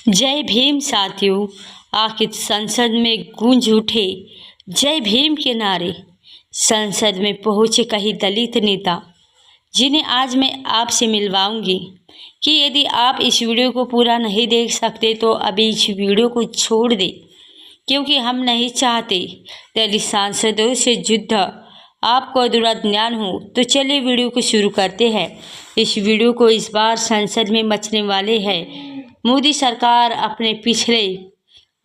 जय भीम साथियों, आखिर संसद में गूंज उठे जय भीम के नारे। संसद में पहुंचे कई दलित नेता जिन्हें आज मैं आपसे मिलवाऊंगी कि यदि आप इस वीडियो को पूरा नहीं देख सकते तो अभी इस वीडियो को छोड़ दें, क्योंकि हम नहीं चाहते दलित सांसदों से युद्ध आपको अधूरा ज्ञान हो। तो चलिए वीडियो को शुरू करते हैं। इस वीडियो को इस बार संसद में मचने वाले हैं। मोदी सरकार अपने पिछले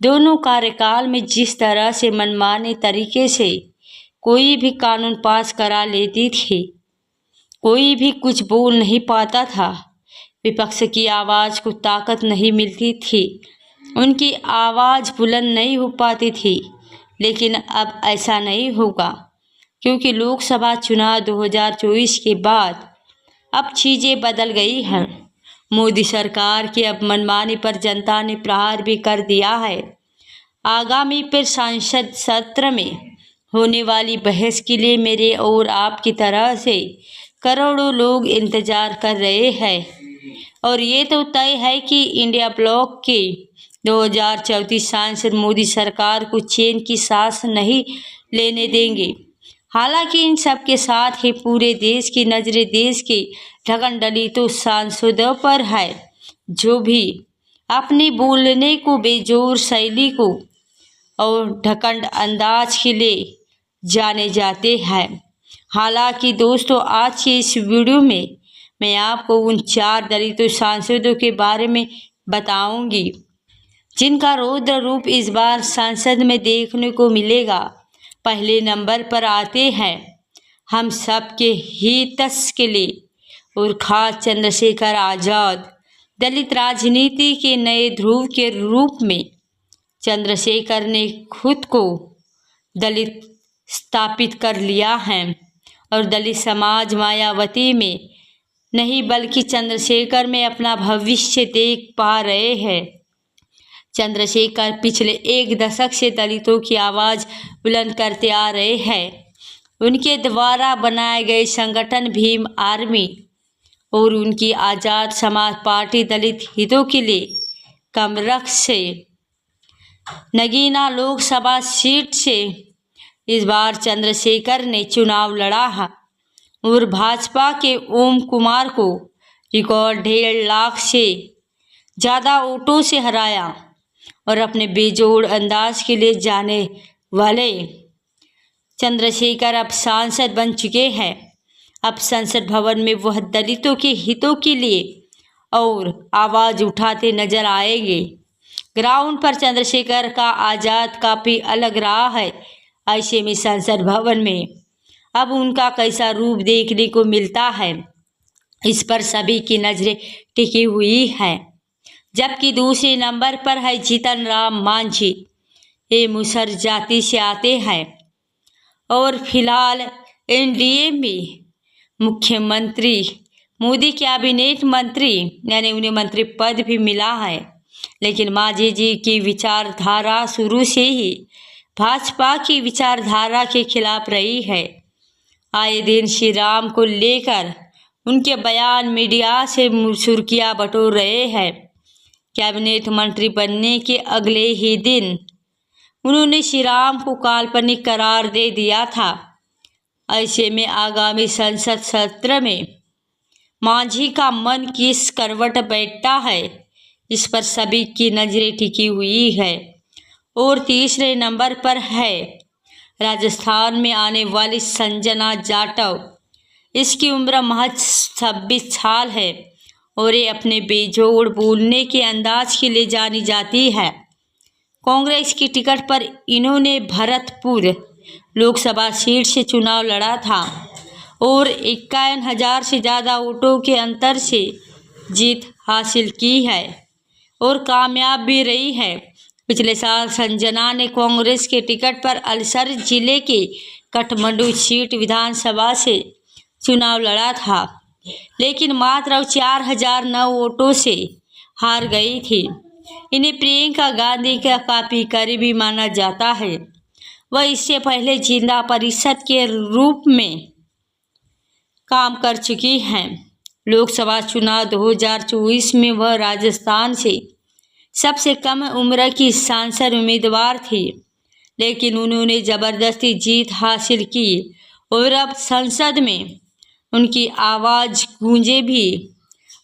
दोनों कार्यकाल में जिस तरह से मनमाने तरीके से कोई भी कानून पास करा लेती थी, कोई भी कुछ बोल नहीं पाता था, विपक्ष की आवाज़ को ताकत नहीं मिलती थी, उनकी आवाज़ बुलंद नहीं हो पाती थी। लेकिन अब ऐसा नहीं होगा, क्योंकि लोकसभा चुनाव 2024 के बाद अब चीज़ें बदल गई हैं। मोदी सरकार की अब मनमानी पर जनता ने प्रहार भी कर दिया है। आगामी फिर संसद सत्र में होने वाली बहस के लिए मेरे और आपकी तरह से करोड़ों लोग इंतजार कर रहे हैं। और ये तो तय है कि इंडिया ब्लॉक के 2034 सांसद मोदी सरकार को चैन की सांस नहीं लेने देंगे। हालांकि इन सब के साथ ही पूरे देश की नज़रें देश के ढकन दलितों सांसदों पर है, जो भी अपने बोलने को बेजोर शैली को और ढकन अंदाज के लिए जाने जाते हैं। हालांकि दोस्तों, आज की इस वीडियो में मैं आपको उन 4 दलितों सांसदों के बारे में बताऊंगी जिनका रौद्र रूप इस बार संसद में देखने को मिलेगा। पहले नंबर पर आते हैं हम सबके हित के लिए और खास चंद्रशेखर आज़ाद। दलित राजनीति के नए ध्रुव के रूप में चंद्रशेखर ने खुद को दलित स्थापित कर लिया है और दलित समाज मायावती में नहीं बल्कि चंद्रशेखर में अपना भविष्य देख पा रहे हैं। चंद्रशेखर पिछले 1 दशक से दलितों की आवाज़ बुलंद करते आ रहे हैं। उनके द्वारा बनाए गए संगठन भीम आर्मी और उनकी आज़ाद समाज पार्टी दलित हितों के लिए कमरख से नगीना लोकसभा सीट से इस बार चंद्रशेखर ने चुनाव लड़ा है और भाजपा के ओम कुमार को रिकॉर्ड 1.5 लाख से ज़्यादा वोटों से हराया और अपने बेजोड़ अंदाज के लिए जाने वाले चंद्रशेखर अब सांसद बन चुके हैं। अब संसद भवन में वह दलितों के हितों के लिए और आवाज़ उठाते नजर आएंगे। ग्राउंड पर चंद्रशेखर का आज़ाद काफ़ी अलग रहा है। ऐसे में संसद भवन में अब उनका कैसा रूप देखने को मिलता है, इस पर सभी की नज़रें टिकी हुई हैं। जबकि दूसरे नंबर पर है जीतन राम मांझी। ये मुसहर जाति से आते हैं और फिलहाल एनडीए में मुख्यमंत्री मोदी कैबिनेट मंत्री यानी उन्हें मंत्री पद भी मिला है। लेकिन मांझी जी की विचारधारा शुरू से ही भाजपा की विचारधारा के खिलाफ रही है। आए दिन श्री राम को लेकर उनके बयान मीडिया से सुर्खियां बटोर रहे हैं। कैबिनेट मंत्री बनने के अगले ही दिन उन्होंने श्री राम को काल्पनिक करार दे दिया था। ऐसे में आगामी संसद सत्र में मांझी का मन किस करवट बैठता है, इस पर सभी की नज़रें टिकी हुई है। और तीसरे नंबर पर है राजस्थान में आने वाली संजना जाटव। इसकी उम्र महज 26 साल है और ये अपने बेजोड़ बोलने के अंदाज के लिए जानी जाती है। कांग्रेस की टिकट पर इन्होंने भरतपुर लोकसभा सीट से चुनाव लड़ा था और 51,000 से ज़्यादा वोटों के अंतर से जीत हासिल की है और कामयाब भी रही है। पिछले साल संजना ने कांग्रेस के टिकट पर अलसर जिले के काठमांडू सीट विधानसभा से चुनाव लड़ा था, लेकिन मात्र 4,009 वोटों से हार गई थी। इन्हें प्रियंका गांधी का काफ़ी करीबी माना जाता है। वह इससे पहले जिला परिषद के रूप में काम कर चुकी हैं। लोकसभा चुनाव 2024 में वह राजस्थान से सबसे कम उम्र की सांसद उम्मीदवार थी, लेकिन उन्होंने ज़बरदस्ती जीत हासिल की और अब संसद में उनकी आवाज़ गूंजे भी।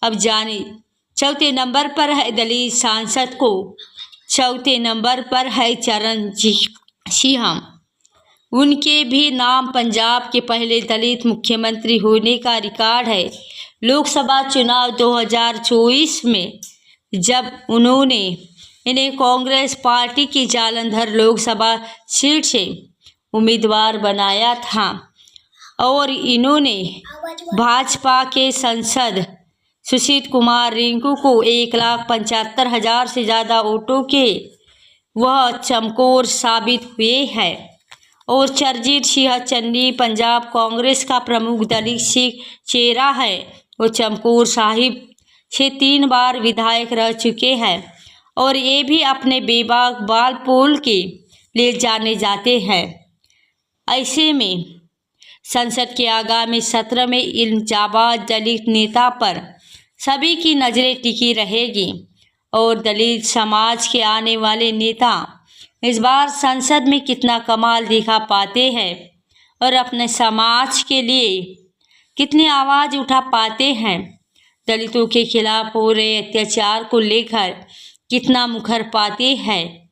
अब जाने चौथे नंबर पर है दलित सांसद को, चौथे नंबर पर है चरणजीत सिंह। उनके भी नाम पंजाब के पहले दलित मुख्यमंत्री होने का रिकॉर्ड है। लोकसभा चुनाव 2024 में जब उन्होंने इन्हें कांग्रेस पार्टी की जालंधर लोकसभा सीट से उम्मीदवार बनाया था और इन्होंने भाजपा के सांसद सुशील कुमार रिंकू को 1,75,000 से ज़्यादा वोटों के वह चमकोर साबित हुए हैं। और चरणजीत सिंह चन्नी पंजाब कांग्रेस का प्रमुख दलित सिख चेहरा है। वो चमकौर साहिब से 3 बार विधायक रह चुके हैं और ये भी अपने बेबाक बाल पोल के लिए जाने जाते हैं। ऐसे में संसद के आगामी सत्र में इन जाबाज दलित नेता पर सभी की नज़रें टिकी रहेगी और दलित समाज के आने वाले नेता इस बार संसद में कितना कमाल दिखा पाते हैं और अपने समाज के लिए कितनी आवाज़ उठा पाते हैं। दलितों के खिलाफ हो रहे अत्याचार को लेकर कितना मुखर पाते हैं,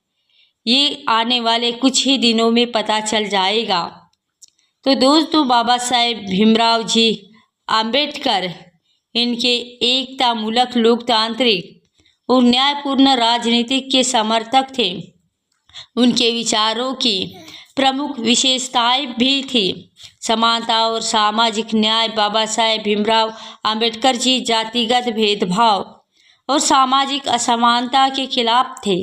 ये आने वाले कुछ ही दिनों में पता चल जाएगा। तो दोस्तों, बाबा साहेब भीमराव जी आम्बेडकर इनके एकतामूलक, लोकतांत्रिक और न्यायपूर्ण राजनीति के समर्थक थे। उनके विचारों की प्रमुख विशेषताएं भी थी समानता और सामाजिक न्याय। बाबा साहेब भीमराव आम्बेडकर जी जातिगत भेदभाव और सामाजिक असमानता के खिलाफ थे।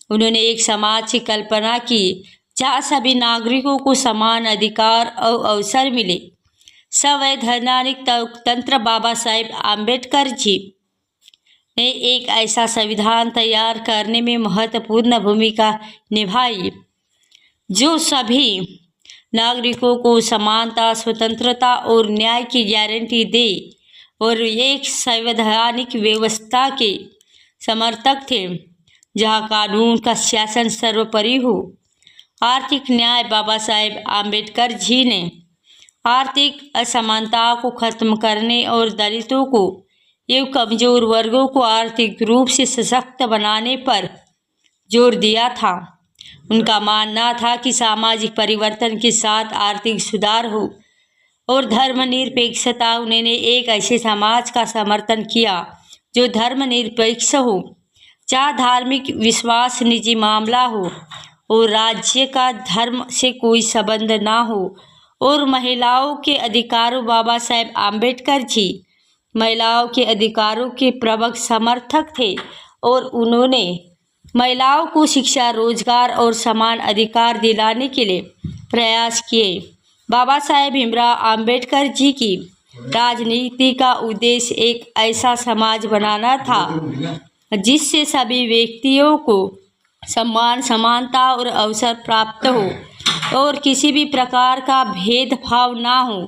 उन्होंने एक समाज की कल्पना की जहाँ सभी नागरिकों को समान अधिकार और अवसर मिले। संवैधानिक तंत्र बाबा साहेब आम्बेडकर जी ने एक ऐसा संविधान तैयार करने में महत्वपूर्ण भूमिका निभाई जो सभी नागरिकों को समानता, स्वतंत्रता और न्याय की गारंटी दे और एक संवैधानिक व्यवस्था के समर्थक थे जहां कानून का शासन सर्वोपरि हो। आर्थिक न्याय बाबा साहेब आम्बेडकर जी ने आर्थिक असमानता को खत्म करने और दलितों को एवं कमजोर वर्गों को आर्थिक रूप से सशक्त बनाने पर जोर दिया था। उनका मानना था कि सामाजिक परिवर्तन के साथ आर्थिक सुधार हो और धर्मनिरपेक्षता। उन्होंने एक ऐसे समाज का समर्थन किया जो धर्मनिरपेक्ष हो, जहाँ धार्मिक विश्वास निजी मामला हो और राज्य का धर्म से कोई संबंध ना हो। और महिलाओं के अधिकारों बाबा साहेब आम्बेडकर जी महिलाओं के अधिकारों के प्रबल समर्थक थे और उन्होंने महिलाओं को शिक्षा, रोजगार और समान अधिकार दिलाने के लिए प्रयास किए। बाबा साहेब भीमराव आम्बेडकर जी की राजनीति का उद्देश्य एक ऐसा समाज बनाना था जिससे सभी व्यक्तियों को सम्मान, समानता और अवसर प्राप्त हो और किसी भी प्रकार का भेदभाव ना हो।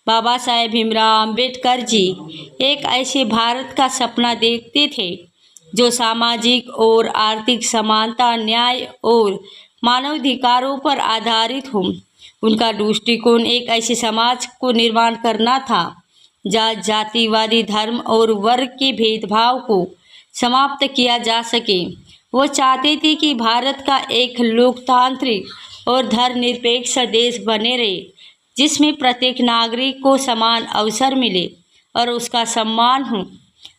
बाबा साहेब भीमराव आम्बेडकर जी एक ऐसे भारत का सपना देखते थे जो सामाजिक और आर्थिक समानता, न्याय और मानवाधिकारों पर आधारित हो। उनका दृष्टिकोण एक ऐसे समाज को निर्माण करना था जहाँ जातिवादी, धर्म और वर्ग के भेदभाव को समाप्त किया जा सके। वो चाहते थे कि भारत का एक लोकतांत्रिक और धर्मनिरपेक्ष देश बने रहे जिसमें प्रत्येक नागरिक को समान अवसर मिले और उसका सम्मान हो।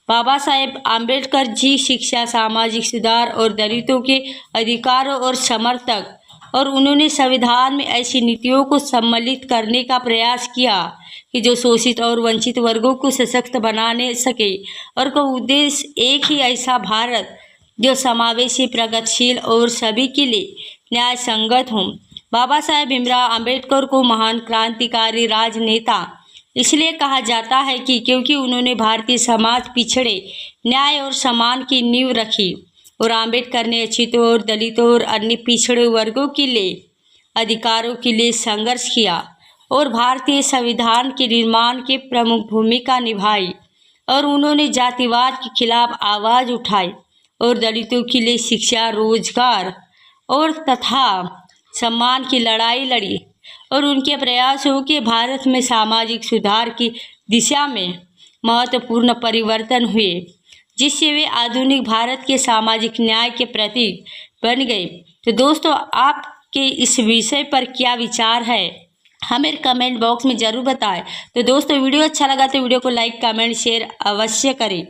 बाबा साहेब आम्बेडकर जी शिक्षा, सामाजिक सुधार और दलितों के अधिकारों और समर्थक और उन्होंने संविधान में ऐसी नीतियों को सम्मिलित करने का प्रयास किया कि जो शोषित और वंचित वर्गों को सशक्त बनाने सके और का उद्देश्य एक ही ऐसा भारत जो समावेशी, प्रगतिशील और सभी के लिए न्याय संगत हो। बाबा साहेब भीमराव आम्बेडकर को महान क्रांतिकारी राजनेता इसलिए कहा जाता है कि क्योंकि उन्होंने भारतीय समाज पिछड़े, न्याय और सम्मान की नींव रखी और आम्बेडकर ने अछूतों और दलितों और अन्य पिछड़े वर्गों के लिए अधिकारों के लिए संघर्ष किया और भारतीय संविधान के निर्माण की प्रमुख भूमिका निभाई और उन्होंने जातिवाद के खिलाफ आवाज़ उठाई और दलितों के लिए शिक्षा, रोजगार और तथा सम्मान की लड़ाई लड़ी और उनके प्रयासों के भारत में सामाजिक सुधार की दिशा में महत्वपूर्ण परिवर्तन हुए, जिससे वे आधुनिक भारत के सामाजिक न्याय के प्रतीक बन गए। तो दोस्तों, आपके इस विषय पर क्या विचार है, हमें कमेंट बॉक्स में ज़रूर बताएं। तो दोस्तों, वीडियो अच्छा लगा तो वीडियो को लाइक, कमेंट, शेयर अवश्य करें।